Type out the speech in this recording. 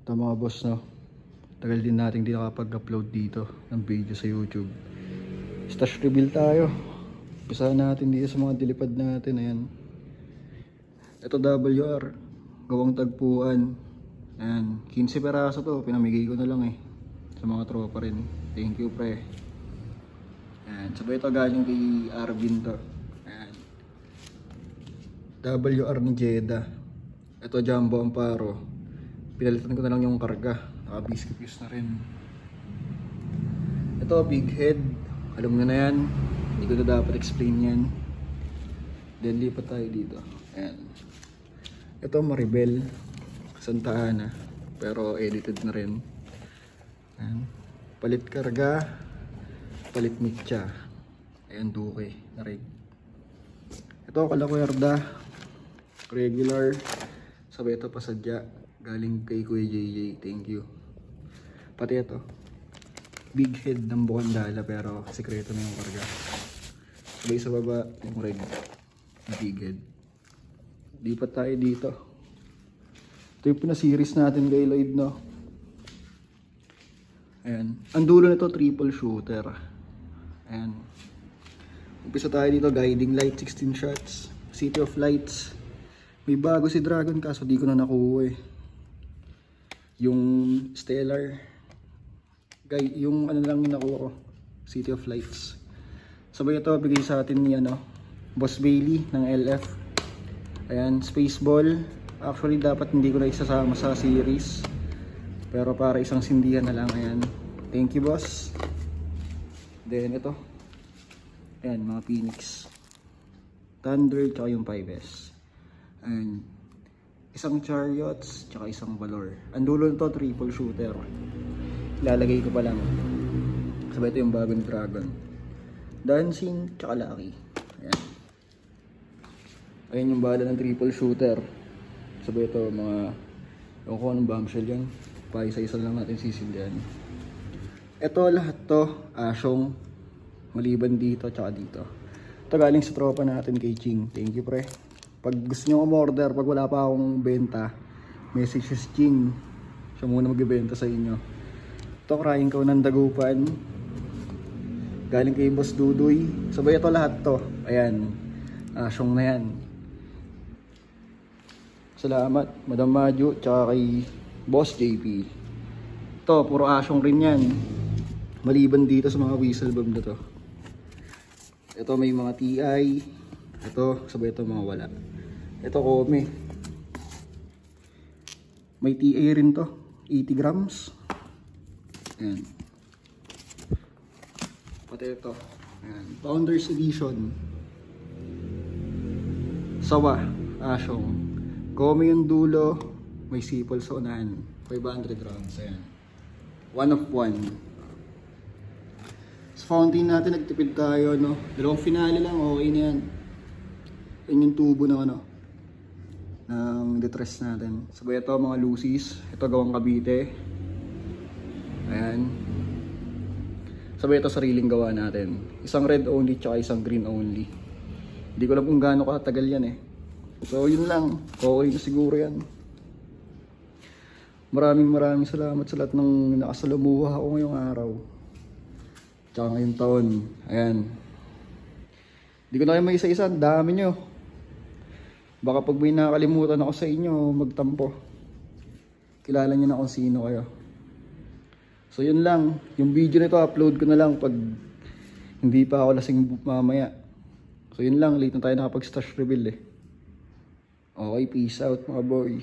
Ito mga boss, no, tagal din natin di nakapag-upload dito ng video sa YouTube. Stash reveal tayo. Pisahan natin dito sa mga dilipad natin. Ayan, ito WR, gawang tagpuan. Ayan, 15 peraso to, pinamigay ko na lang sa mga tropa rin. Thank you pre. Ayan, sabay ito galing kay Arvin to. Ayan, WR ni Jeddah. Ito Jumbo Amparo, pinalitan ko na lang yung karga, naka biscuit use na rin. Ito big head, alam nyo na yan, hindi ko na dapat explain yan. Then lipat tayo dito. Ayan, ito Maribel Santa Ana, pero edited na rin. Ayan, palit karga, palit mitya. Ayan, duke na rin. Ito Kalakuerda, regular, sabay ito pasadya, galing kay Kuya JJ, thank you. Pati ito big head ng Bukandala, pero sekreto na yung karga. Sabay sa baba yung red big head. Lipat tayo dito. Ito yung pinaseries natin kay Lloyd, no. Ayan, ang dulo nito triple shooter. Ayan, umpisa tayo dito, guiding light 16 shots, City of Lights. May bago si Dragon kaso di ko na nakuha yung Stellar. Yung ano lang yung nakuha ko, City of Lights. Sabay ito bigay sa atin ni Boss Bailey ng LF. Ayan, Spaceball. Actually dapat hindi ko na isasama sa series, pero para isang sindihan na lang. Ayan, thank you boss. Then ito, ayan, mga Phoenix Thunder tsaka yung 5S. Ayan, isang Chariots tsaka isang Valor. Ang dulo nito triple shooter, ilalagay ko pa lang. Sabay ito yung bago ni Dragon, Dancing tsaka Lucky. Ayan, ayan yung bala ng triple shooter. Sabay ito mga, yung kung anong bombshell yan, pa isa-isa lang natin sisindihan. Ito lahat to asyong, maliban dito tsaka dito. Ito galing sa tropa natin kay Ching, thank you pre. Pag gusto nyo umorder, pag wala pa akong benta, message si Ching, siya muna magbibenta sa inyo. Ito crying cow ng Dagupan, galing kay Boss Dudoy. Sabay ito lahat to, ayan, asyong na yan. Salamat Madam Madju tsaka kay Boss JP. Ito puro asyong rin yan, maliban dito sa mga whistle bomb na to. Ito may mga TI, ito sabay ito mga wala. Ito Kome, may TA rin to, 80 grams. Ayan, pati ito, ayan, Founders Edition, Sawa asyong, Kome yung dulo, may sipol sa unahan, 500 rounds. Ayan, 1 of 1. Sa fountain natin nagtipid tayo, no, dalawang finale lang, okay na yan. Yan yung tubo ng ng detress natin. Sabay ito mga Lucy's, ito gawang Cavite. Ayan, sabay ito sariling gawa natin, isang red only tsaka isang green only. Hindi ko alam kung gaano katagal yan so yun lang, okay na siguro yan. Maraming salamat sa lahat ng nakasalamuha ako ngayong araw tsaka ngayong taon. Ayan, hindi ko na kayo may isa-isa, dami nyo. Baka pag may nakakalimutan ako sa inyo, magtampo. Kilala nyo na kung sino kayo. So yun lang, yung video nito upload ko na lang pag hindi pa ako lasing mamaya. So yun lang, late na tayo nakapag stash reveal Okay, peace out mga boy.